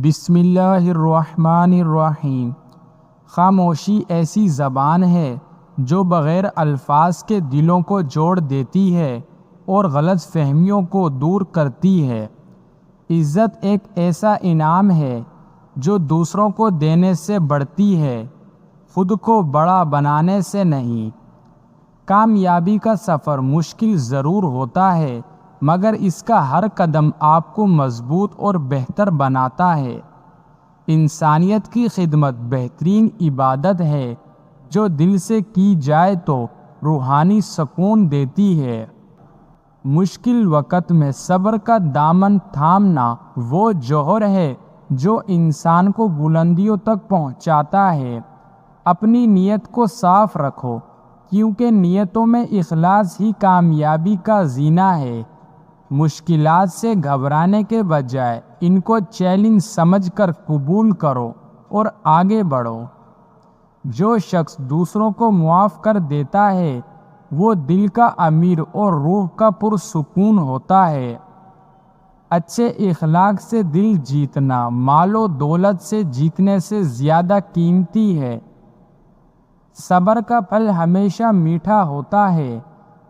بسم اللہ الرحمن الرحیم۔ خاموشی ایسی زبان ہے جو بغیر الفاظ کے دلوں کو جوڑ دیتی ہے اور غلط فہمیوں کو دور کرتی ہے۔ عزت ایک ایسا انعام ہے جو دوسروں کو دینے سے بڑھتی ہے، خود کو بڑا بنانے سے نہیں۔ کامیابی کا سفر مشکل ضرور ہوتا ہے، مگر اس کا ہر قدم آپ کو مضبوط اور بہتر بناتا ہے۔ انسانیت کی خدمت بہترین عبادت ہے جو دل سے کی جائے تو روحانی سکون دیتی ہے۔ مشکل وقت میں صبر کا دامن تھامنا وہ جوہر ہے جو انسان کو بلندیوں تک پہنچاتا ہے۔ اپنی نیت کو صاف رکھو، کیونکہ نیتوں میں اخلاص ہی کامیابی کا زینہ ہے۔ مشکلات سے گھبرانے کے بجائے ان کو چیلنج سمجھ کر قبول کرو اور آگے بڑھو۔ جو شخص دوسروں کو معاف کر دیتا ہے وہ دل کا امیر اور روح کا پرسکون ہوتا ہے۔ اچھے اخلاق سے دل جیتنا مال و دولت سے جیتنے سے زیادہ قیمتی ہے۔ صبر کا پھل ہمیشہ میٹھا ہوتا ہے،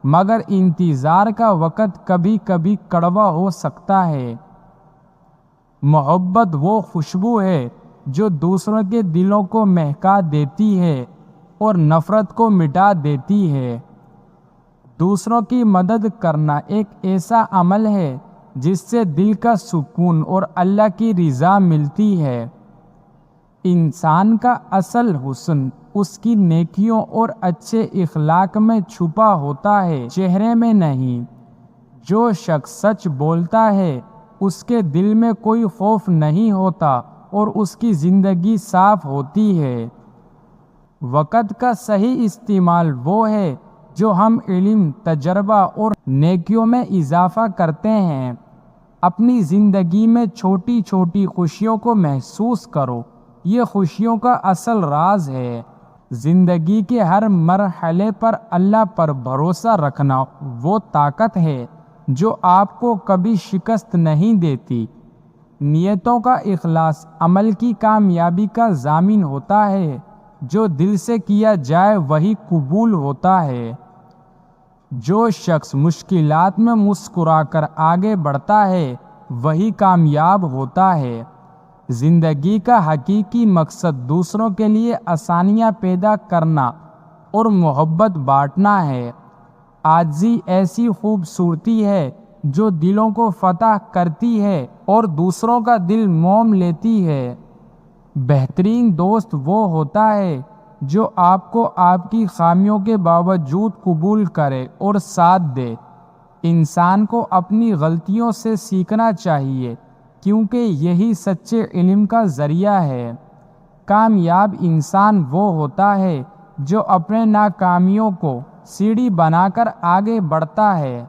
مگر انتظار کا وقت کبھی کبھی کڑوا ہو سکتا ہے۔ محبت وہ خوشبو ہے جو دوسروں کے دلوں کو مہکا دیتی ہے اور نفرت کو مٹا دیتی ہے۔ دوسروں کی مدد کرنا ایک ایسا عمل ہے جس سے دل کا سکون اور اللہ کی رضا ملتی ہے۔ انسان کا اصل حسن اس کی نیکیوں اور اچھے اخلاق میں چھپا ہوتا ہے، چہرے میں نہیں۔ جو شخص سچ بولتا ہے اس کے دل میں کوئی خوف نہیں ہوتا اور اس کی زندگی صاف ہوتی ہے۔ وقت کا صحیح استعمال وہ ہے جو ہم علم، تجربہ اور نیکیوں میں اضافہ کرتے ہیں۔ اپنی زندگی میں چھوٹی چھوٹی خوشیوں کو محسوس کرو، یہ خوشیوں کا اصل راز ہے۔ زندگی کے ہر مرحلے پر اللہ پر بھروسہ رکھنا وہ طاقت ہے جو آپ کو کبھی شکست نہیں دیتی۔ نیتوں کا اخلاص عمل کی کامیابی کا ضامن ہوتا ہے۔ جو دل سے کیا جائے وہی قبول ہوتا ہے۔ جو شخص مشکلات میں مسکرا کر آگے بڑھتا ہے وہی کامیاب ہوتا ہے۔ زندگی کا حقیقی مقصد دوسروں کے لیے آسانیاں پیدا کرنا اور محبت بانٹنا ہے۔ عاجزی ایسی خوبصورتی ہے جو دلوں کو فتح کرتی ہے اور دوسروں کا دل موم لیتی ہے۔ بہترین دوست وہ ہوتا ہے جو آپ کو آپ کی خامیوں کے باوجود قبول کرے اور ساتھ دے۔ انسان کو اپنی غلطیوں سے سیکھنا چاہیے، کیونکہ یہی سچے علم کا ذریعہ ہے۔ کامیاب انسان وہ ہوتا ہے جو اپنے ناکامیوں کو سیڑھی بنا کر آگے بڑھتا ہے۔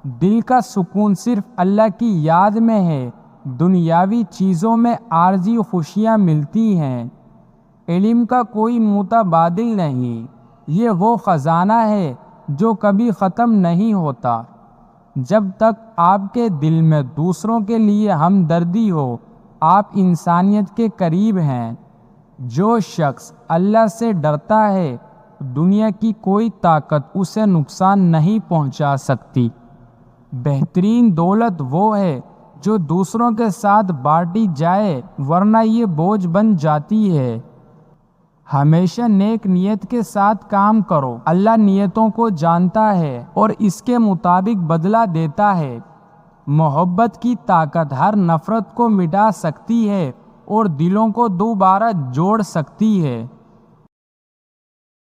دل کا سکون صرف اللہ کی یاد میں ہے۔ دنیاوی چیزوں میں عارضی خوشیاں ملتی ہیں، علم کا کوئی متبادل نہیں۔ یہ وہ خزانہ ہے جو کبھی ختم نہیں ہوتا۔ جب تک آپ کے دل میں دوسروں کے لیے ہمدردی ہو، آپ انسانیت کے قریب ہیں۔ جو شخص اللہ سے ڈرتا ہے دنیا کی کوئی طاقت اسے نقصان نہیں پہنچا سکتی۔ بہترین دولت وہ ہے جو دوسروں کے ساتھ بانٹی جائے، ورنہ یہ بوجھ بن جاتی ہے۔ ہمیشہ نیک نیت کے ساتھ کام کرو، اللہ نیتوں کو جانتا ہے اور اس کے مطابق بدلہ دیتا ہے۔ محبت کی طاقت ہر نفرت کو مٹا سکتی ہے اور دلوں کو دوبارہ جوڑ سکتی ہے۔